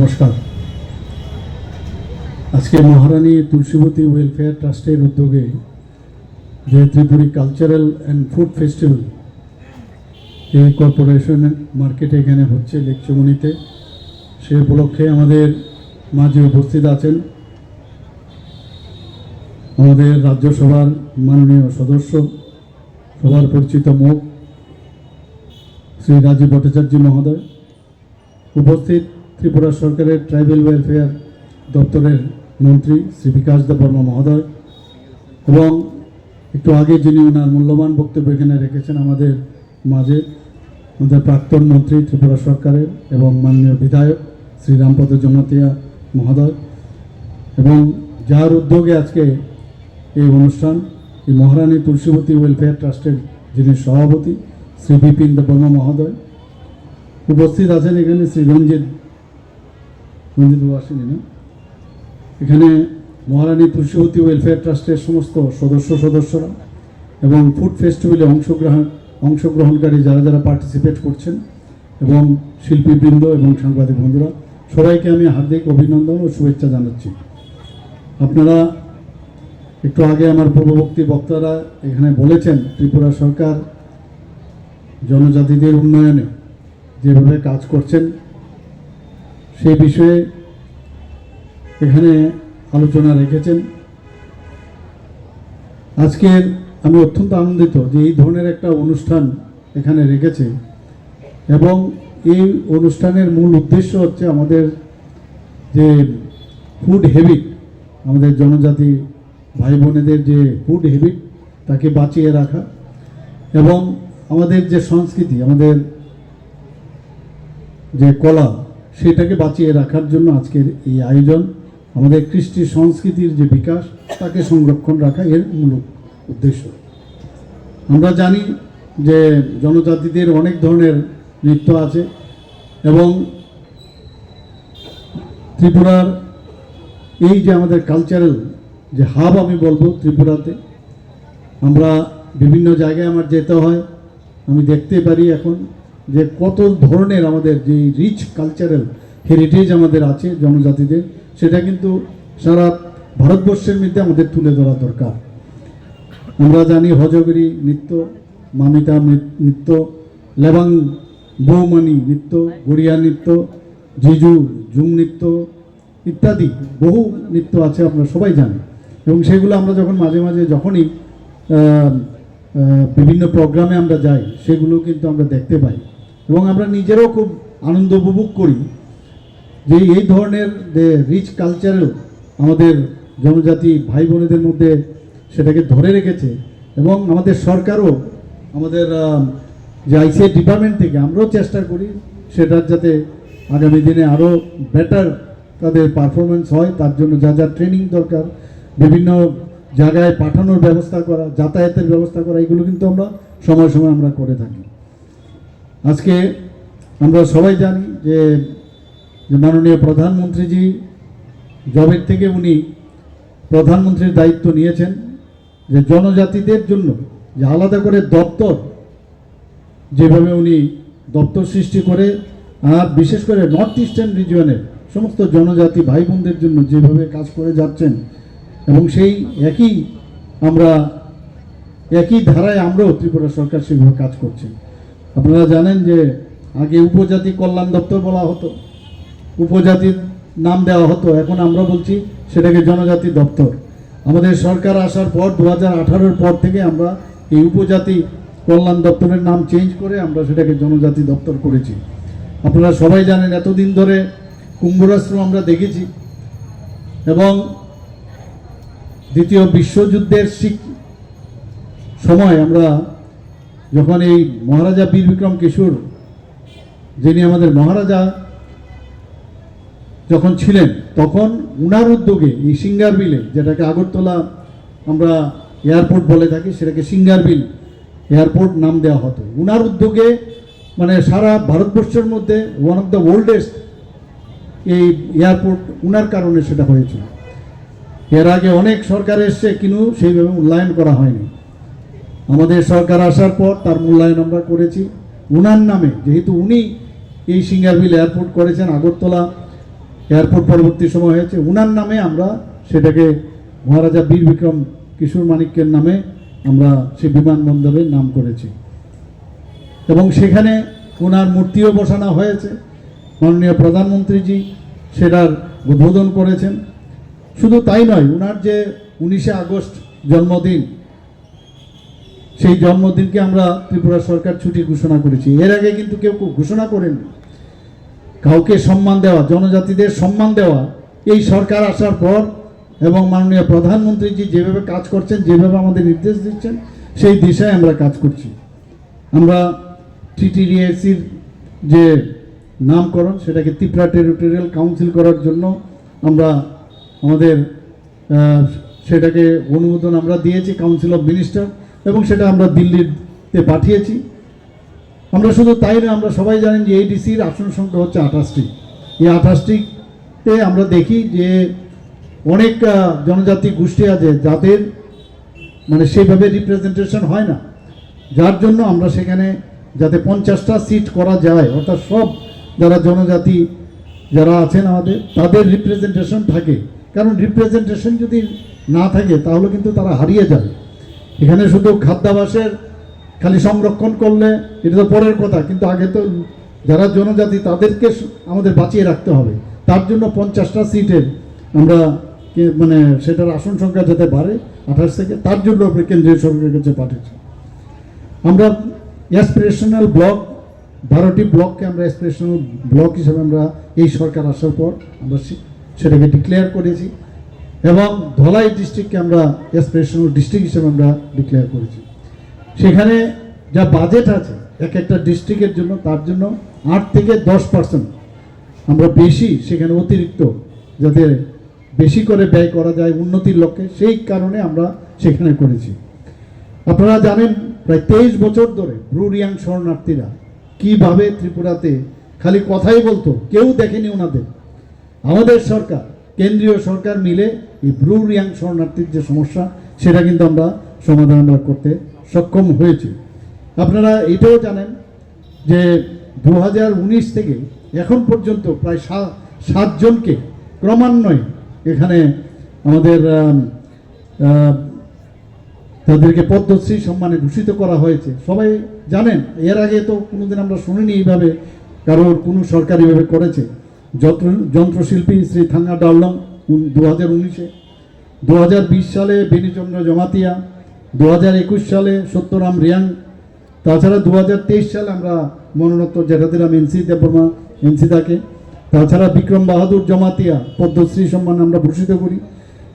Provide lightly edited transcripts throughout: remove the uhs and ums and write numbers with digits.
নমস্কার। আজকে মহারানী তুলসীবতী ওয়েলফেয়ার ট্রাস্টের উদ্যোগে যে Tripuri cultural and food festival এই কর্পোরেশন মার্কেটে এখানে হচ্ছে লেকচুমনিতে, সে উপলক্ষে আমাদের মাঝে উপস্থিত আছেন আমাদের রাজ্যসভার মাননীয় সদস্য, সবার পরিচিত মুখ শ্রী রাজীব ভট্টাচার্য মহোদয়, উপস্থিত ত্রিপুরা সরকারের ট্রাইবেল ওয়েলফেয়ার দপ্তরের মন্ত্রী শ্রী বিকাশ দেববর্মা মহোদয়, এবং একটু আগে যিনি ওনার মূল্যবান বক্তব্য এখানে রেখেছেন আমাদের মাঝে আমাদের প্রাক্তন মন্ত্রী ত্রিপুরা সরকারের এবং মাননীয় বিধায়ক শ্রী রামপদ জমাতিয়া মহোদয়, এবং যার উদ্যোগে আজকে এই অনুষ্ঠান, এই মহারানী তুলসীবতী ওয়েলফেয়ার ট্রাস্টের যিনি সভাপতি শ্রী বিপিন দেববর্মা মহোদয়, উপস্থিত আছেন এখানে শ্রী রঞ্জিত আসেনি না, এখানে মহারানী তুলসীবতী ওয়েলফেয়ার ট্রাস্টের সমস্ত সদস্যরা এবং ফুড ফেস্টিভ্যালে অংশগ্রহণকারী যারা যারা পার্টিসিপেট করছেন, এবং শিল্পীবৃন্দ এবং সাংবাদিক বন্ধুরা, সবাইকে আমি হার্দিক অভিনন্দন ও শুভেচ্ছা জানাচ্ছি। আপনারা একটু আগে আমার পূর্ববর্তী বক্তারা এখানে বলেছেন ত্রিপুরা সরকার জনজাতিদের উন্নয়নে যেভাবে কাজ করছেন সেই বিষয়ে এখানে আলোচনা রেখেছেন। আজকের আমি অত্যন্ত আনন্দিত যে এই ধরনের একটা অনুষ্ঠান এখানে রেখেছে, এবং এই অনুষ্ঠানের মূল উদ্দেশ্য হচ্ছে আমাদের যে ফুড হ্যাবিট, আমাদের জনজাতি ভাই বোনেদের যে ফুড হ্যাবিট তাকে বাঁচিয়ে রাখা, এবং আমাদের যে সংস্কৃতি, আমাদের যে কলা, সেটাকে বাঁচিয়ে রাখার জন্য আজকের এই আয়োজন। আমাদের কৃষ্টি সংস্কৃতির যে বিকাশ তাকে সংরক্ষণ রাখা এর মূল উদ্দেশ্য। আমরা জানি যে জনজাতিদের অনেক ধরনের নৃত্য আছে, এবং ত্রিপুরার এই যে আমাদের কালচারাল যে হাব আমি বলবো ত্রিপুরাতে, আমরা বিভিন্ন জায়গায় আমার যেতে হয়, আমি দেখতে পারি এখন যে কত ধরনের আমাদের যে রিচ কালচারাল হেরিটেজ আমাদের আছে জনজাতিদের, সেটা কিন্তু সারা ভারতবর্ষের মধ্যে আমাদের তুলে ধরা দরকার। আমরা জানি হজগিরি নৃত্য, মামিতা নৃত্য, লেবাং বৌমণি নৃত্য, গড়িয়া নৃত্য, জিজু ঝুম নৃত্য ইত্যাদি বহু নৃত্য আছে, আমরা সবাই জানি, এবং সেগুলো আমরা যখন মাঝে মাঝে যখনই বিভিন্ন প্রোগ্রামে আমরা যাই সেগুলো কিন্তু আমরা দেখতে পাই, এবং আমরা নিজেরাও খুব আনন্দ উপভোগ করি যে এই ধরনের যে রিচ কালচারাল আমাদের জনজাতি ভাই বোনেদের মধ্যে সেটাকে ধরে রেখেছে। এবং আমাদের সরকারও, আমাদের যে আইসিআই ডিপার্টমেন্ট থেকে আমরাও চেষ্টা করি সেটার যাতে আগামী দিনে আরও বেটার তাদের পারফরমেন্স হয়, তার জন্য যা যা ট্রেনিং দরকার, বিভিন্ন জায়গায় পাঠানোর ব্যবস্থা করা, যাতায়াতের ব্যবস্থা করা, এগুলো কিন্তু আমরা সময় সময় আমরা করে থাকি। আজকে আমরা সবাই জানি যে মাননীয় প্রধানমন্ত্রীজি জবের থেকে উনি প্রধানমন্ত্রীর দায়িত্ব নিয়েছেন যে জনজাতিদের জন্য যে আলাদা করে দপ্তর, যেভাবে উনি দপ্তর সৃষ্টি করে, আর বিশেষ করে নর্থ ইস্টার্ন রিজিয়নের সমস্ত জনজাতি ভাই বোনদের জন্য যেভাবে কাজ করে যাচ্ছেন, এবং সেই একই ধারায় আমরাও ত্রিপুরা সরকার সেভাবে কাজ করছেন। আপনারা জানেন যে আগে উপজাতি কল্যাণ দপ্তর বলা হতো, উপজাতির নাম দেওয়া হতো, এখন আমরা বলছি সেটাকে জনজাতি দপ্তর। আমাদের সরকার আসার পর 2018-এর পর থেকে আমরা এই উপজাতি কল্যাণ দপ্তরের নাম চেঞ্জ করে আমরা সেটাকে জনজাতি দপ্তর করেছি। আপনারা সবাই জানেন এতদিন ধরে কুম্ভরাষ্ট্র আমরা দেখেছি, এবং দ্বিতীয় বিশ্বযুদ্ধের সময় আমরা যখন এই মহারাজা বীর বিক্রম কিশোর, যিনি আমাদের মহারাজা যখন ছিলেন, তখন উনার উদ্যোগে এই সিঙ্গারবিলে, যেটাকে আগরতলা আমরা এয়ারপোর্ট বলে থাকি, সেটাকে সিঙ্গারবিল এয়ারপোর্ট নাম দেওয়া হতো। উনার উদ্যোগে মানে সারা ভারতবর্ষের মধ্যে ওয়ান অফ দ্য ওল্ডেস্ট এই এয়ারপোর্ট উনার কারণে সেটা হয়েছিল। এর আগে অনেক সরকার এসছে, কিন্তু সেইভাবে মূল্যায়ন করা হয়নি। আমাদের সরকার আসার পর তার মূল্যায়ন আমরা করেছি উনার নামে, যেহেতু উনি এই সিঙ্গারবিল এয়ারপোর্ট করেছেন, আগরতলা এয়ারপোর্ট পরবর্তী সময় হয়েছে, উনার নামে আমরা সেটাকে মহারাজা বীর বিক্রম কিশোর মানিক্যের নামে আমরা সেই বিমানবন্দরের নাম করেছি এবং সেখানে ওনার মূর্তিও বসানো হয়েছে। মাননীয় প্রধানমন্ত্রীজি সেটার উদ্বোধন করেছেন। শুধু তাই নয়, ওনার যে 19শে আগস্ট জন্মদিন, সেই জন্মদিনকে আমরা ত্রিপুরা সরকার ছুটি ঘোষণা করেছি। এর আগে কিন্তু কেউ ঘোষণা করেনি। কাউকে সম্মান দেওয়া, জনজাতিদের সম্মান দেওয়া এই সরকার আসার পর এবং মাননীয় প্রধানমন্ত্রীজি যেভাবে কাজ করছেন, যেভাবে আমাদের নির্দেশ দিচ্ছেন, সেই দিশায় আমরা কাজ করছি। আমরা টিটিডিএসির যে নামকরণ, সেটাকে ত্রিপুরা টেরিটোরিয়াল কাউন্সিল করার জন্য আমরা আমাদের সেটাকে অনুমোদন আমরা দিয়েছি কাউন্সিল অফ মিনিস্টার, এবং সেটা আমরা দিল্লিতে পাঠিয়েছি। আমরা শুধু তাই না, আমরা সবাই জানেন যে এডিসির আসন সংখ্যা হচ্ছে 28টি। এই 28টিতে আমরা দেখি যে অনেক জনজাতি গোষ্ঠী আছে যাদের মানে সেইভাবে রিপ্রেজেন্টেশন হয় না, যার জন্য আমরা সেখানে যাতে 50টা সিট করা যায়, অর্থাৎ সব যারা জনজাতি যারা আছেন আমাদের তাদের রিপ্রেজেন্টেশন থাকে। কারণ রিপ্রেজেন্টেশন যদি না থাকে তাহলে কিন্তু তারা হারিয়ে যাবে। এখানে শুধু খাদ্যাভ্যাসের খালি সংরক্ষণ করলে এটা তো পরের কথা, কিন্তু আগে তো যারা জনজাতি তাদেরকে আমাদের বাঁচিয়ে রাখতে হবে। তার জন্য 50টা সিটের আমরা মানে সেটার আসন সংখ্যা যাতে বাড়ে 28 থেকে, তার জন্য আমরা কেন্দ্রীয় সরকারের কাছে পাঠিয়েছি। আমরা অ্যাসপিরেশনাল ব্লক 12টি ব্লককে আমরা অ্যাসপিরেশনাল ব্লক হিসেবে আমরা এই সরকার আসার পর আমরা সেটাকে ডিক্লেয়ার করেছি এবং ধলাই ডিস্ট্রিক্টকে আমরা অ্যাসপিরেশনাল ডিস্ট্রিক্ট হিসেবে আমরা ডিক্লেয়ার করেছি। সেখানে যা বাজেট আছে এক একটা ডিস্ট্রিক্টের জন্য, তার জন্য 8 থেকে 10% আমরা বেশি সেখানে অতিরিক্ত যাতে বেশি করে ব্যয় করা যায় উন্নতির লক্ষ্যে, সেই কারণে আমরা সেখানে করেছি। আপনারা জানেন প্রায় 23 বছর ধরে ব্রু রিয়াং শরণার্থীরা কীভাবে ত্রিপুরাতে খালি কথাই বলতো, কেউ দেখেনি ওনাদের। আমাদের সরকার, কেন্দ্রীয় সরকার মিলে এই ব্রু রিয়াং শরণার্থীর যে সমস্যা সেটা কিন্তু আমরা সমাধান করতে সক্ষম হয়েছি। আপনারা এটাও জানেন যে 2019 থেকে এখন পর্যন্ত প্রায় 7 জনকে ক্রমান্বয়ে এখানে আমাদের তাদেরকে পদ্মশ্রী সম্মানে ভূষিত করা হয়েছে। সবাই জানেন, এর আগে তো কোনোদিন আমরা শুনিনি এইভাবে কারোর কোনো সরকারিভাবে করেছে। যন্ত্রশিল্পী শ্রী থাঙ্গা ডাওলং 2019-এ, 2020 সালে বেনিচন্দ্র জমাতিয়া, 2021 সালে সত্যরাম রিয়াং, তাছাড়া 2023 সালে আমরা মনোনত্ব জেঠাদিরাম এনসি দেববর্মা এনসিদাকে, তাছাড়া বিক্রম বাহাদুর জমাতিয়া পদ্মশ্রী সম্মান আমরা ভূষিত করি।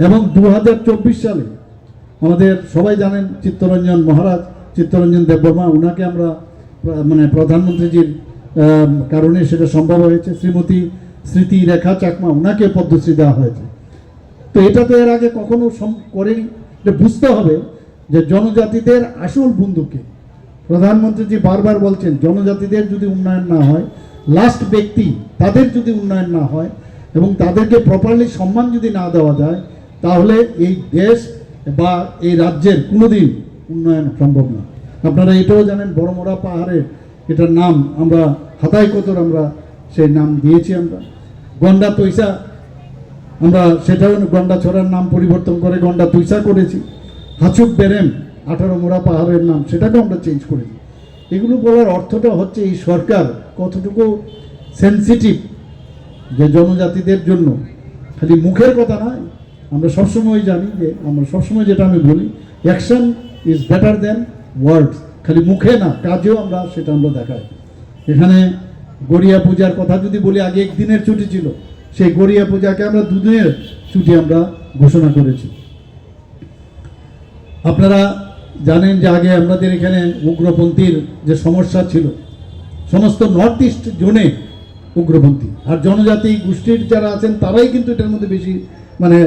এবং 2024 সালে আমাদের সবাই জানেন চিত্তরঞ্জন মহারাজ, চিত্তরঞ্জন দেববর্মা, ওনাকে আমরা মানে প্রধানমন্ত্রীজির কারণে সেটা সম্ভব হয়েছে। শ্রীমতী স্মৃতি রেখা চাকমা, ওনাকে পদ্মশ্রী দেওয়া হয়েছে। তো এটা তো এর আগে কখনো করেনি। এটা বুঝতে হবে যে জনজাতিদের আসল বন্ধুকে। প্রধানমন্ত্রীজি বারবার বলছেন জনজাতিদের যদি উন্নয়ন না হয়, লাস্ট ব্যক্তি তাদের যদি উন্নয়ন না হয় এবং তাদেরকে প্রপারলি সম্মান যদি না দেওয়া যায়, তাহলে এই দেশ বা এই রাজ্যের কোনোদিন উন্নয়ন সম্ভব না। আপনারা এটাও জানেন বড়মোড়া পাহাড়ের এটার নাম আমরা হাতাই কতর আমরা সেই নাম দিয়েছি। আমরা গন্ডা তৈসা, আমরা সেটাও গন্ডা ছড়ার নাম পরিবর্তন করে গন্ডা তৈসা করেছি। হাচুক বেরেম 18 মোড়া পাহাড়ের নাম, সেটাকেও আমরা চেঞ্জ করেছি। এগুলো বলার অর্থটা হচ্ছে এই সরকার কতটুকু সেন্সিটিভ যে জনজাতিদের জন্য। খালি মুখের কথা নয়, আমরা সবসময় জানি যে আমরা সবসময় যেটা আমি বলি, অ্যাকশন ইজ বেটার দ্যান ওয়ার্ডস। খালি মুখে না, কাজেও আমরা সেটা আমরা দেখাই। এখানে গড়িয়া পূজার কথা যদি বলি, আগে 1 দিনের ছুটি ছিল, সেই গড়িয়া পূজাকে আমরা 2 দিনের ছুটি আমরা ঘোষণা করেছি। আপনারা জানেন যে আগে আমাদের এখানে উগ্রপন্থীর যে সমস্যা ছিল, সমস্ত নর্থ ইস্ট জোনে উগ্রপন্থী, আর জনজাতি গোষ্ঠীর যারা আছেন তারাই কিন্তু এটার মধ্যে বেশি মানে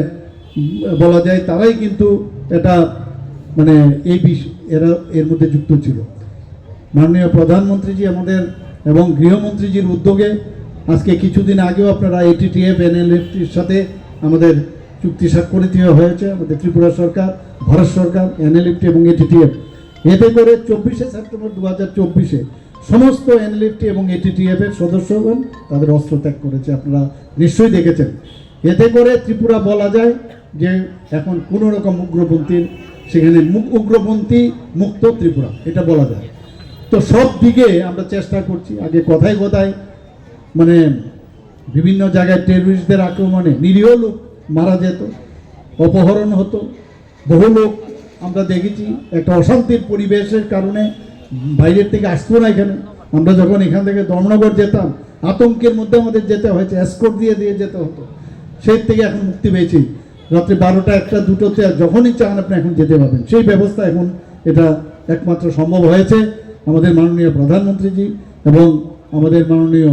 বলা যায়, তারাই কিন্তু এটা মানে এরা এর মধ্যে যুক্ত ছিল। মাননীয় প্রধানমন্ত্রীজি আমাদের এবং গৃহমন্ত্রীজির উদ্যোগে আজকে কিছুদিন আগেও আপনারা ATTF NLFTর সাথে আমাদের চুক্তি স্বাক্ষরিত হয়েছে। আমাদের ত্রিপুরা সরকার, ভারত সরকার, NLFT এবং ATTF, এতে করে 24শে সেপ্টেম্বর 2024-এ সমস্ত এনএলএফটি এবং এটিটিএফ এর সদস্যগণ তাদের অস্ত্র ত্যাগ করেছে, আপনারা নিশ্চয়ই দেখেছেন। এতে করে ত্রিপুরা বলা যায় যে এখন কোনো রকম উগ্রপন্থীর সেখানে উগ্রপন্থী মুক্ত ত্রিপুরা, এটা বলা যায়। তো সব দিকে আমরা চেষ্টা করছি। আগে কথায় কথায় মানে বিভিন্ন জায়গায় টেররিস্টদের আক্রমণে নিরীহ লোক মারা যেত, অপহরণ হতো, বহু লোক আমরা দেখেছি একটা অশান্তির পরিবেশের কারণে বাইরের থেকে আসতো না এখানে। আমরা যখন এখান থেকে ধর্মনগর যেতাম আতঙ্কের মধ্যে আমাদের যেতে হয়েছে, এসকর্ট দিয়ে যেতে হতো। সেই থেকে এখন মুক্তি পেয়েছি, রাত্রি 12টা 1টা 2টোতে যখনই চান আপনি এখন যেতে পারবেন। সেই ব্যবস্থা এখন এটা একমাত্র সম্ভব হয়েছে আমাদের মাননীয় প্রধানমন্ত্রীজি এবং আমাদের মাননীয়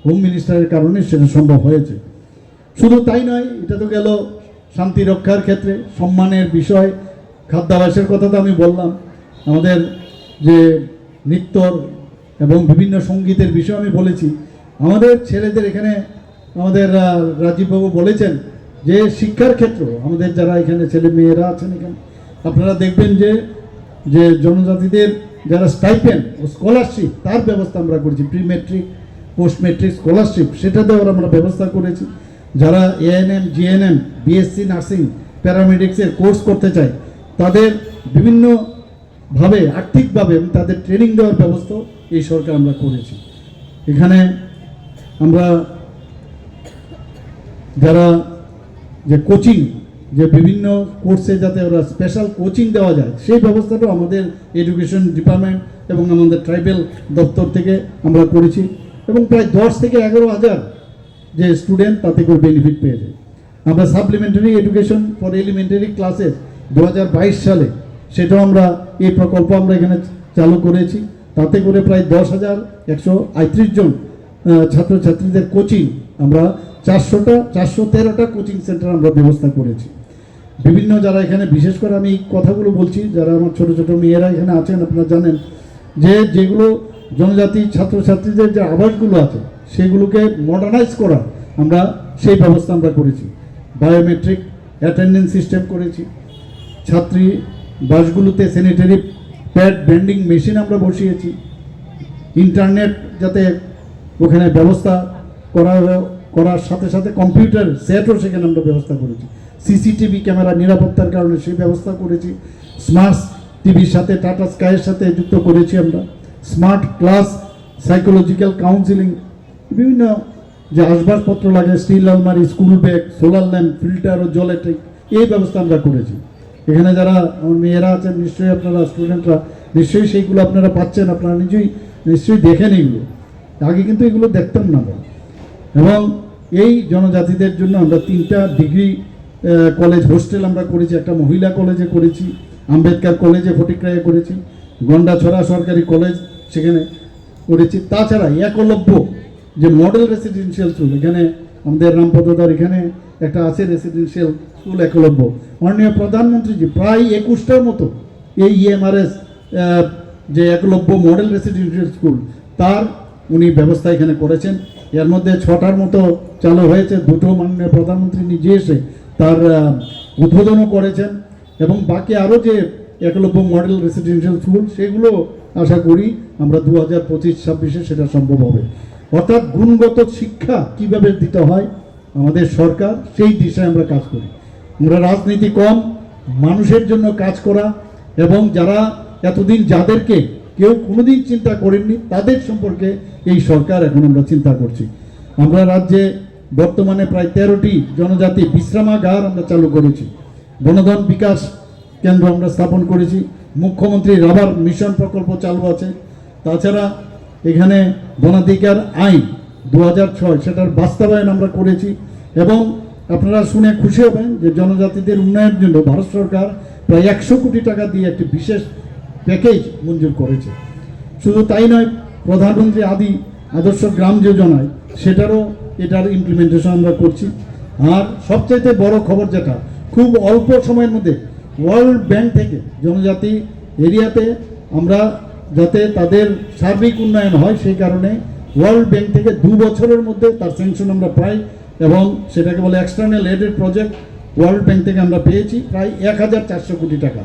হোম মিনিস্টারের কারণে সেটা সম্ভব হয়েছে। শুধু তাই নয়, এটা তো গেল শান্তি রক্ষার ক্ষেত্রে, সম্মানের বিষয়, খাদ্যাভ্যাসের কথা তো আমি বললাম, আমাদের যে নৃত্যর এবং বিভিন্ন সঙ্গীতের বিষয় আমি বলেছি। আমাদের ছেলেদের এখানে আমাদের রাজীববাবু বলেছেন যে শিক্ষার ক্ষেত্র আমাদের যারা এখানে ছেলে মেয়েরা আছেন এখানে, আপনারা দেখবেন যে জনজাতিদের যারা স্টাইপেন্ড ও স্কলারশিপ তার ব্যবস্থা আমরা করেছি, pre matric post matric scholarship সেটাতেও আমরা ব্যবস্থা করেছি। যারা এএনএম জিএনএম বিএসসি নার্সিং প্যারামেডিক্সের কোর্স করতে চায় তাদের বিভিন্নভাবে আর্থিকভাবে তাদের ট্রেনিং দেওয়ার ব্যবস্থা এই সরকার আমরা করেছি। এখানে আমরা যারা যে কোচিং, যে বিভিন্ন কোর্সে যাতে ওরা স্পেশাল কোচিং দেওয়া যায় সেই ব্যবস্থাটাও আমাদের এডুকেশন ডিপার্টমেন্ট এবং আমাদের ট্রাইবেল দপ্তর থেকে আমরা করেছি এবং প্রায় 10 থেকে 11,000 যে স্টুডেন্ট তাতে করে বেনিফিট পেয়ে যায়। আমরা supplementary education for elementary classes 2022 সালে সেটাও আমরা এই প্রকল্প আমরা এখানে চালু করেছি। তাতে করে প্রায় 10,138 জন ছাত্রছাত্রীদের কোচিং আমরা 413টা কোচিং সেন্টার আমরা ব্যবস্থা করেছি। বিভিন্ন যারা এখানে, বিশেষ করে আমি এই কথাগুলো বলছি যারা আমার ছোট ছোট মেয়েরা এখানে আছেন, আপনারা জানেন যেগুলো জনজাতি ছাত্রছাত্রীদের যে আবাসগুলো আছে সেগুলোকে মডার্নাইজ করা আমরা সেই ব্যবস্থা আমরা করেছি। বায়োমেট্রিক অ্যাটেন্ডেন্স সিস্টেম করেছি, ছাত্রী বাসগুলোতে স্যানিটারি প্যাড ভেন্ডিং মেশিন আমরা বসিয়েছি, ইন্টারনেট যাতে ওখানে ব্যবস্থা করার সাথে সাথে কম্পিউটার সেটও সেখানে আমরা ব্যবস্থা করেছি, সিসিটিভি ক্যামেরা নিরাপত্তার কারণে সেই ব্যবস্থা করেছি, স্মার্ট টিভির সাথে টাটা স্কাইয়ের সাথে যুক্ত করেছি আমরা, স্মার্ট ক্লাস, সাইকোলজিক্যাল কাউন্সিলিং, বিভিন্ন যে আসবাবপত্র লাগে স্টিল আলমারি, school bag, solar lamp, filter ও জলের ট্যাঙ্ক, এই ব্যবস্থা আমরা করেছি। এখানে যারা আমার মেয়েরা আছেন নিশ্চয়ই আপনারা স্টুডেন্টরা নিশ্চয়ই সেইগুলো আপনারা পাচ্ছেন, আপনারা নিশ্চয়ই দেখেন এগুলো, আগে কিন্তু এগুলো দেখতাম না। এবং এই জনজাতিদের জন্য আমরা 3টা ডিগ্রি কলেজ হোস্টেল আমরা করেছি, একটা মহিলা কলেজে করেছি, আম্বেদকর কলেজে ফটিকরায়ে করেছি, গন্ডাছড়া সরকারি কলেজ সেখানে করেছি। তাছাড়া একলব্য যে মডেল রেসিডেন্সিয়াল স্কুল এখানে আমাদের রামপদদার এখানে একটা আছে রেসিডেন্সিয়াল স্কুল একলব্য, মাননীয় প্রধানমন্ত্রীজি প্রায় 21টার মতো এই ইএমআরএস যে একলব্য মডেল রেসিডেন্সিয়াল স্কুল তার উনি ব্যবস্থা এখানে করেছেন। এর মধ্যে 6টার মতো চালু হয়েছে, 2টো মাননীয় প্রধানমন্ত্রী নিজে এসে তার উদ্বোধনও করেছেন এবং বাকি আরও যে একলব্য মডেল রেসিডেন্সিয়াল স্কুল সেগুলো আশা করি আমরা 2025-26 সেটা সম্ভব হবে। অর্থাৎ গুণগত শিক্ষা কিভাবে দিতে হয় আমাদের সরকার সেই দিশায় আমরা কাজ করি। আমরা রাজনীতি কম, মানুষের জন্য কাজ করা এবং যারা এতদিন যাদেরকে কেউ কোনোদিন চিন্তা করেননি তাদের সম্পর্কে এই সরকার এখন আমরা চিন্তা করছি। আমরা রাজ্যে বর্তমানে প্রায় 13টি জনজাতি বিশ্রামাগার আমরা চালু করেছি, বনধন বিকাশ কেন্দ্র আমরা স্থাপন করেছি, মুখ্যমন্ত্রী রাবার মিশন প্রকল্প চালু আছে। তাছাড়া এখানে বনাধিকার আইন 2006 সেটার বাস্তবায়ন আমরা করেছি এবং আপনারা শুনে খুশি হবেন যে জনজাতিদের উন্নয়নের জন্য ভারত সরকার প্রায় 100 কোটি টাকা দিয়ে একটি বিশেষ প্যাকেজ মঞ্জুর করেছে। শুধু তাই নয়, প্রধানমন্ত্রী আদর্শ গ্রাম যোজনায় এটার ইমপ্লিমেন্টেশন আমরা করছি। আর সবচাইতে বড় খবর যেটা খুব অল্প সময়ের মধ্যে ওয়ার্ল্ড ব্যাংক থেকে জনজাতি এরিয়াতে আমরা যাতে তাদের সার্বিক উন্নয়ন হয় সেই কারণে ওয়ার্ল্ড ব্যাংক থেকে 2 বছরের মধ্যে তার স্যাংশন আমরা পাই এবং সেটাকে বলে external aided project world bank থেকে আমরা পেয়েছি প্রায় 1400 কোটি টাকা।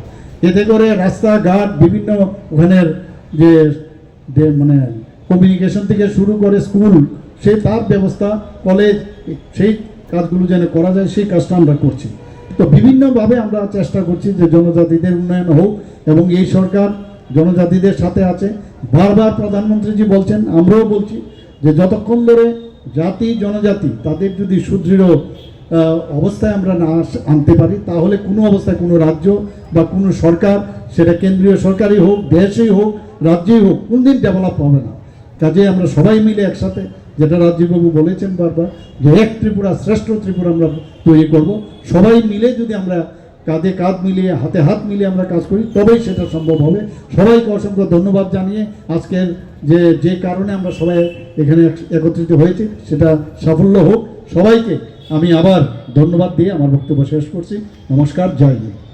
এতে করে রাস্তাঘাট বিভিন্ন ওখানের যে মানে কমিউনিকেশন থেকে শুরু করে স্কুল, সেই তার ব্যবস্থা, কলেজ, সেই কাজগুলো যেন করা যায় সেই কাজটা আমরা করছি। তো বিভিন্নভাবে আমরা চেষ্টা করছি যে জনজাতিদের উন্নয়ন হোক, এবং এই সরকার জনজাতিদের সাথে আছে। বারবার প্রধানমন্ত্রীজি বলছেন, আমরাও বলছি যে যতক্ষণ ধরে জাতি জনজাতি তাদের যদি সুদৃঢ় অবস্থায় আমরা না আনতে পারি, তাহলে কোনো অবস্থায় কোনো রাজ্য বা কোনো সরকার, সেটা কেন্দ্রীয় সরকারই হোক, দেশেই হোক, রাজ্যেই হোক, কোনদিন ডেভেলপ হবে না। কাজে আমরা সবাই মিলে একসাথে, যেটা রাজীববাবু বলেছেন বারবার, যে এক ত্রিপুরা শ্রেষ্ঠ ত্রিপুরা আমরা তৈরি করব। সবাই মিলে যদি আমরা কাঁধে কাঁধ মিলিয়ে, হাতে হাত মিলিয়ে আমরা কাজ করি, তবেই সেটা সম্ভব হবে। সবাইকে অসংখ্য ধন্যবাদ জানিয়ে আজকের যে কারণে আমরা সবাই এখানে একত্রিত হয়েছি সেটা সাফল্য হোক। সবাইকে আমি আবার ধন্যবাদ দিয়ে আমার বক্তব্য শেষ করছি। নমস্কার, জয় হিন্দ।